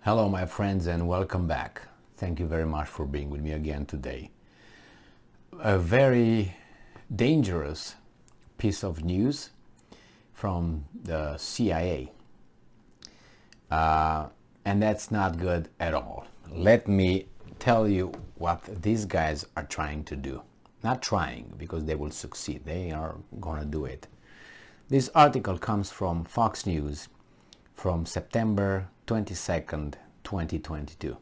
Hello, my friends, and welcome back. Thank you very much for being with me again today. A very dangerous piece of news from the CIA. And that's not good at all. Let me tell you what these guys are trying to do. Not trying, because they will succeed. They are going to do it. This article comes from Fox News from September 22nd, 2022.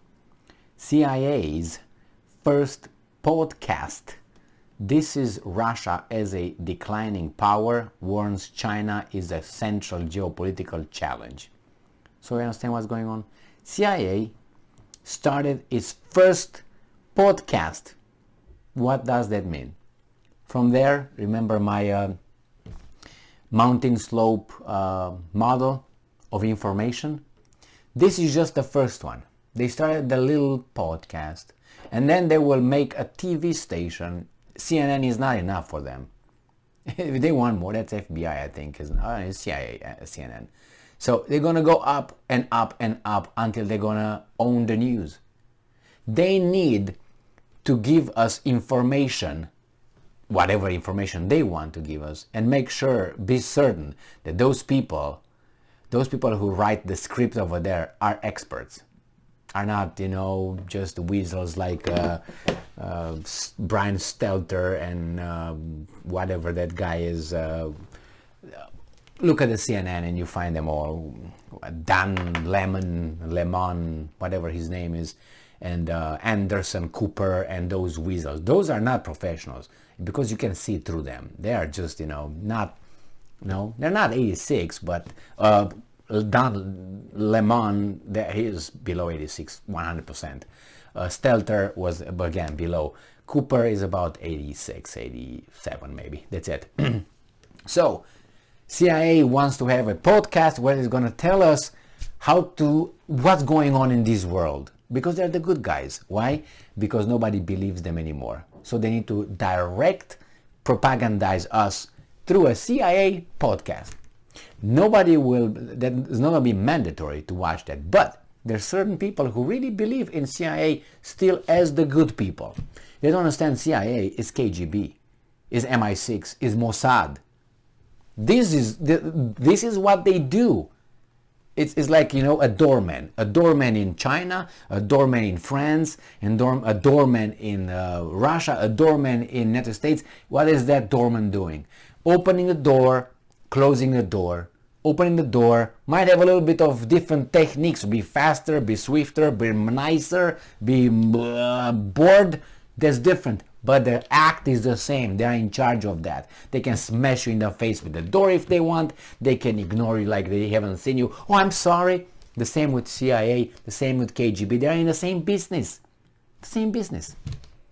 CIA's first podcast. This is Russia as a declining power, warns China is a central geopolitical challenge. So you understand what's going on? CIA started its first podcast. What does that mean? From there, remember my mountain slope model of information? This is just the first one. They started the little podcast, and then they will make a TV station. CNN is not enough for them. They want more. That's FBI, I think. It's CIA, CNN. So they're going to go up and up and up until they're going to own the news. They need to give us information, whatever information they want to give us, and make sure, be certain that those people who write the script over there are experts, are not, just weasels like Brian Stelter and whatever that guy is. Look at the CNN and you find them all. Dan Lemon, whatever his name is, and Anderson Cooper and those weasels. Those are not professionals because you can see through them. They are just, not. No, they're not 86, but Don Lemon, he is below 86, 100%. Stelter was, again, below. Cooper is about 86, 87 maybe. That's it. So, CIA wants to have a podcast where it's going to tell us what's going on in this world. Because they're the good guys. Why? Because nobody believes them anymore. So they need to direct propagandize us through a CIA podcast. That is not going to be mandatory to watch that, but there's certain people who really believe in CIA still as the good people. They don't understand CIA is KGB, is MI6, is Mossad. This is what they do. It's like, a doorman in China, a doorman in France, and a doorman in Russia, a doorman in United States. What is that doorman doing? Opening the door, closing the door. Opening the door might have a little bit of different techniques. Be faster, be swifter, be nicer, be bored. That's different. But the act is the same. They are in charge of that. They can smash you in the face with the door if they want. They can ignore you like they haven't seen you. Oh, I'm sorry. The same with CIA. The same with KGB. They are in the same business. The same business.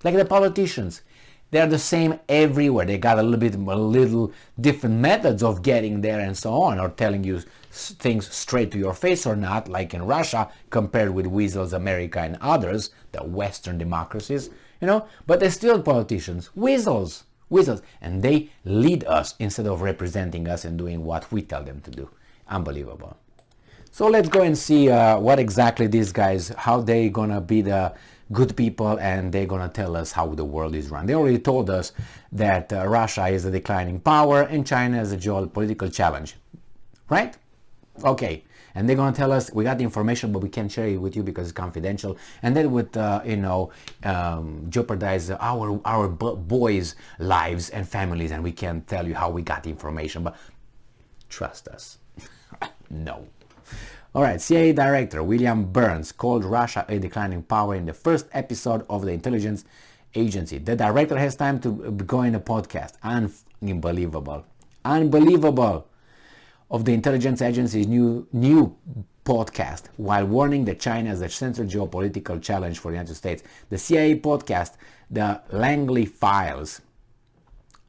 Like the politicians. They are the same everywhere. They got a little different methods of getting there and so on, or telling you things straight to your face or not, like in Russia, compared with weasels, America and others, the Western democracies, but they're still politicians, weasels, and they lead us instead of representing us and doing what we tell them to do. Unbelievable. So let's go and see what exactly these guys, how they gonna be the good people, and they're gonna tell us how the world is run. They already told us that Russia is a declining power and China is a geopolitical challenge, right? Okay, and they're gonna tell us we got the information, but we can't share it with you because it's confidential, and that would, jeopardize our boys' lives and families, and we can't tell you how we got the information. But trust us, no. All right, CIA Director William Burns called Russia a declining power in the first episode of the intelligence agency. The director has time to go in a podcast. Unbelievable. Of the intelligence agency's new podcast, while warning that China is a central geopolitical challenge for the United States. The CIA podcast, The Langley Files,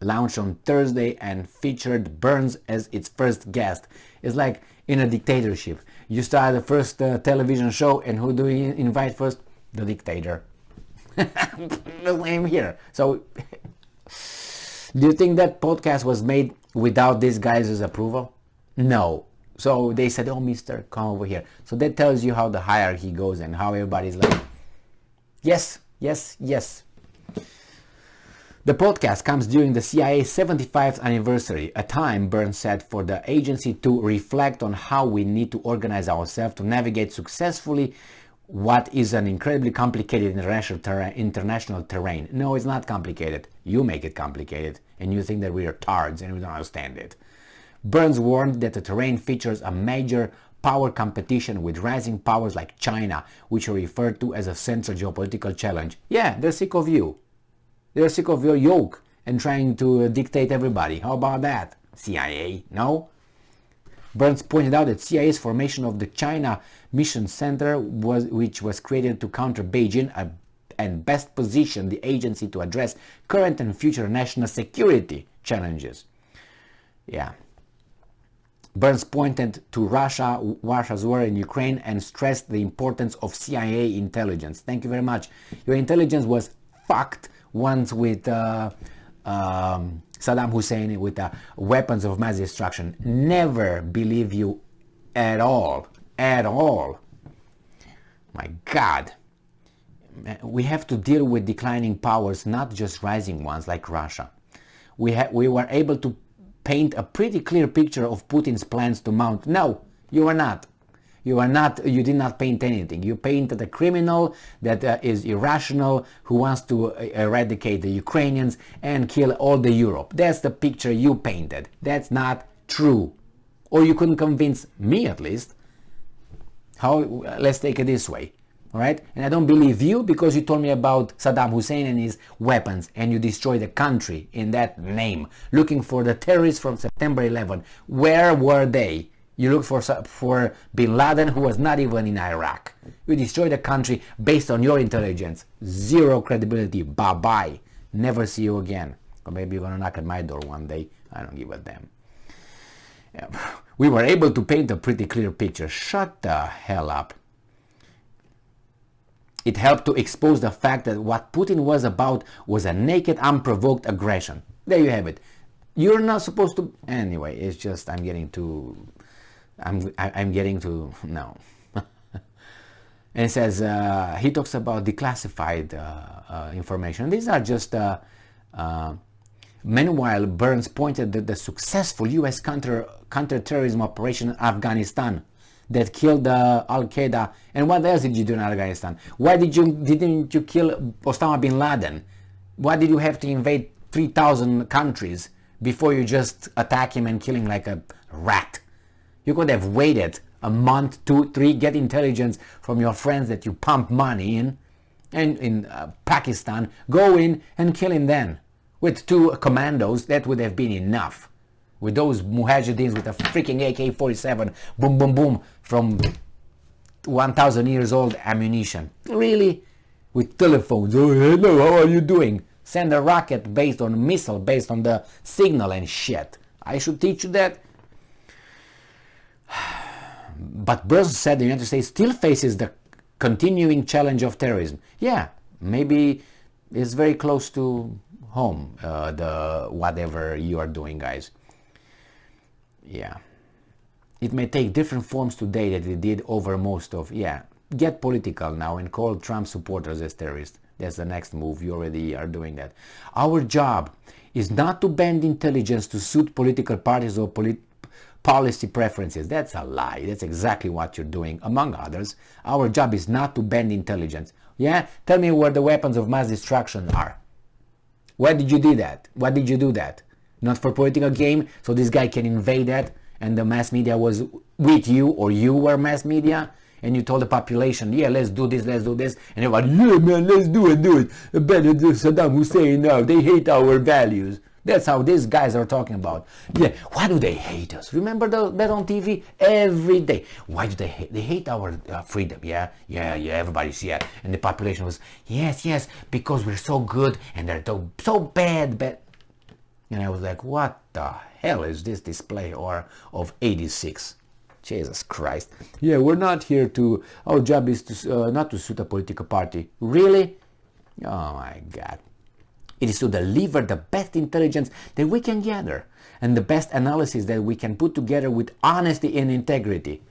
launched on Thursday and featured Burns as its first guest. It's like in a dictatorship. You start the first television show, and who do you invite first? The dictator. The same here. So, do you think that podcast was made without this guy's approval? No. So they said, oh, mister, come over here. So that tells you how the hierarchy goes and how everybody's like, yes, yes, yes. The podcast comes during the CIA's 75th anniversary, a time, Burns said, for the agency to reflect on how we need to organize ourselves to navigate successfully what is an incredibly complicated international terrain. No, it's not complicated. You make it complicated, and you think that we are tards and we don't understand it. Burns warned that the terrain features a major power competition with rising powers like China, which are referred to as a central geopolitical challenge. Yeah, they're sick of you. They're sick of your yoke and trying to dictate everybody. How about that? CIA, no? Burns pointed out that CIA's formation of the China Mission Center, which was created to counter Beijing and best position the agency to address current and future national security challenges. Yeah. Burns pointed to Russia's war in Ukraine and stressed the importance of CIA intelligence. Thank you very much. Your intelligence was fucked once with Saddam Hussein with weapons of mass destruction. Never believe you at all. At all. My God. We have to deal with declining powers, not just rising ones like Russia. We were able to paint a pretty clear picture of Putin's plans to mount. No, you are not. You did not paint anything. You painted a criminal that is irrational, who wants to eradicate the Ukrainians and kill all the Europe. That's the picture you painted. That's not true. Or you couldn't convince me, at least. Let's take it this way. All right? And I don't believe you because you told me about Saddam Hussein and his weapons, and you destroyed the country in that name, looking for the terrorists from September 11. Where were they? You look for Bin Laden, who was not even in Iraq. You destroyed the country based on your intelligence. Zero credibility. Bye-bye. Never see you again. Or maybe you're going to knock at my door one day. I don't give a damn. Yeah. We were able to paint a pretty clear picture. Shut the hell up. It helped to expose the fact that what Putin was about was a naked, unprovoked aggression. There you have it. You're not supposed to... Anyway, it's just I'm getting to... no. And it says he talks about declassified information. These are just meanwhile, Burns pointed that the successful U.S. counter-terrorism operation in Afghanistan that killed Al-Qaeda. And what else did you do in Afghanistan? Why didn't you kill Osama bin Laden? Why did you have to invade 3,000 countries before you just attack him and kill him like a rat? You could have waited a month, 2, 3, get intelligence from your friends that you pump money in, and in Pakistan, go in and kill him then. With 2 commandos, that would have been enough. With those mujahideen with a freaking AK-47, boom, boom, boom, from 1,000 years old ammunition. Really? With telephones, oh hello, how are you doing? Send a rocket based on missile, based on the signal and shit. I should teach you that? But Burns said the United States still faces the continuing challenge of terrorism. Yeah, maybe it's very close to home, the whatever you are doing, guys. Yeah. It may take different forms today that it did over most of... Yeah, get political now and call Trump supporters as terrorists. That's the next move. You already are doing that. Our job is not to bend intelligence to suit political parties or policy preferences. That's a lie. That's exactly what you're doing, among others. Our job is not to bend intelligence. Yeah? Tell me where the weapons of mass destruction are. Why did you do that? Why did you do that? Not for political game, so this guy can invade that, and the mass media was with you, or you were mass media, and you told the population, yeah, let's do this, and everybody, yeah, man, let's do it. Better do Saddam Hussein now. They hate our values. That's how these guys are talking about. Yeah, why do they hate us? Remember that on TV every day? Why do they hate? They hate our freedom. Yeah, everybody's yeah. And the population was, yes, because we're so good and they're so bad. And I was like, what the hell is this display of 86? Jesus Christ. Yeah, we're not here to, our job is to not to suit a political party. Really? Oh my God. It is to deliver the best intelligence that we can gather and the best analysis that we can put together with honesty and integrity.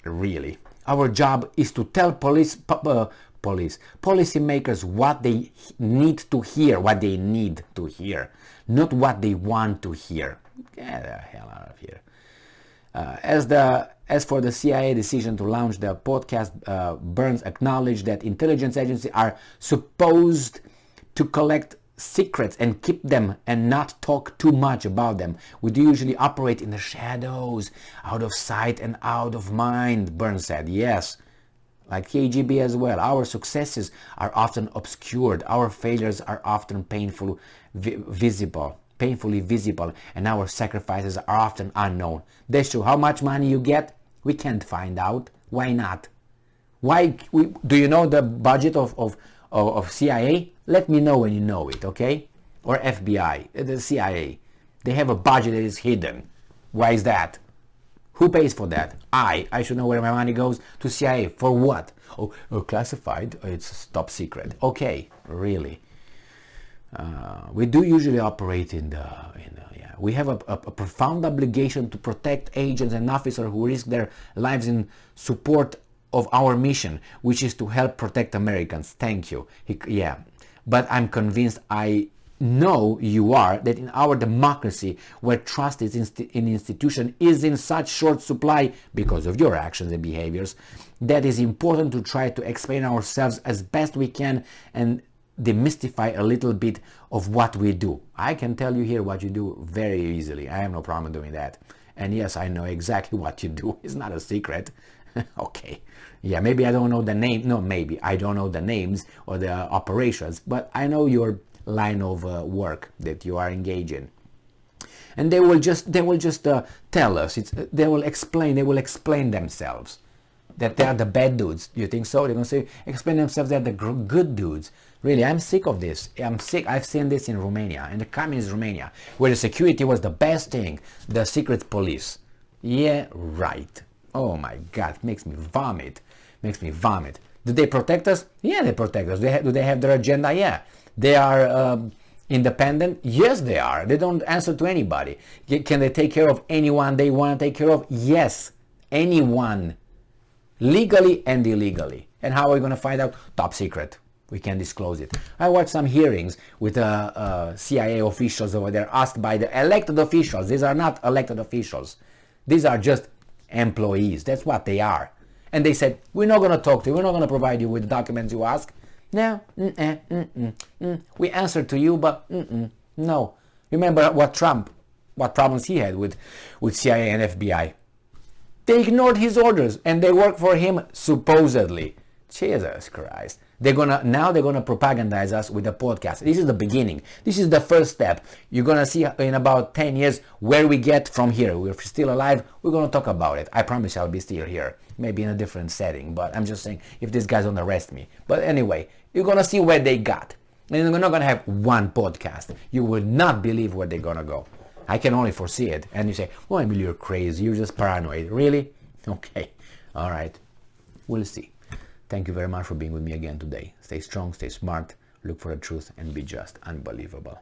Really. Our job is to tell policymakers what they need to hear, not what they want to hear. Get the hell out of here. As for the CIA decision to launch the podcast, Burns acknowledged that intelligence agencies are supposed to collect secrets and keep them and not talk too much about them. We do usually operate in the shadows, out of sight and out of mind, Burns said. Yes, like KGB as well. Our successes are often obscured. Our failures are often painfully visible, and our sacrifices are often unknown. That's true. How much money you get, we can't find out. Why not? Do you know the budget of CIA? Let me know when you know it, okay? Or FBI, the CIA. They have a budget that is hidden. Why is that? Who pays for that? I should know where my money goes. To CIA. For what? Oh, classified. It's top secret. Okay, really. We do usually operate we have a profound obligation to protect agents and officers who risk their lives in support of our mission, which is to help protect Americans. Thank you. But I'm convinced, I know you are, that in our democracy, where trust is in institution is in such short supply because of your actions and behaviors, that is important to try to explain ourselves as best we can and demystify a little bit of what we do. I can tell you here what you do very easily. I have no problem doing that. And yes, I know exactly what you do. It's not a secret. Okay. Yeah, maybe I don't know the name. No, maybe I don't know the names or the operations, but I know your line of work that you are engaged in. And they will just tell us. They will explain themselves that they are the bad dudes. You think so? They're going to explain themselves they're the good dudes. Really, I'm sick of this. I'm sick. I've seen this in Romania, in the communist Romania, where the security was the best thing, the secret police. Yeah, right. Oh my God, it makes me vomit. Do they protect us? Yeah, they protect us. Do they have their agenda? Yeah. They are independent? Yes, they are. They don't answer to anybody. Can they take care of anyone they want to take care of? Yes, anyone. Legally and illegally. And how are we going to find out? Top secret. We can't disclose it. I watched some hearings with CIA officials over there asked by the elected officials. These are not elected officials. These are just employees. That's what they are. And they said, we're not going to talk to you. We're not going to provide you with the documents you ask. No. We answered to you, but no. Remember what problems he had with CIA and FBI. They ignored his orders and they work for him supposedly. Jesus Christ. They're gonna propagandize us with a podcast. This is the beginning. This is the first step. You're gonna see in about 10 years where we get from here. We're still alive. We're gonna talk about it. I promise I'll be still here. Maybe in a different setting, but I'm just saying if these guys don't arrest me. But anyway, you're gonna see where they got. And we're not gonna have one podcast. You will not believe where they're gonna go. I can only foresee it. And you say, well, Emil, you're crazy. You're just paranoid. Really? Okay. All right. We'll see. Thank you very much for being with me again today. Stay strong, stay smart, look for the truth, and be just unbelievable.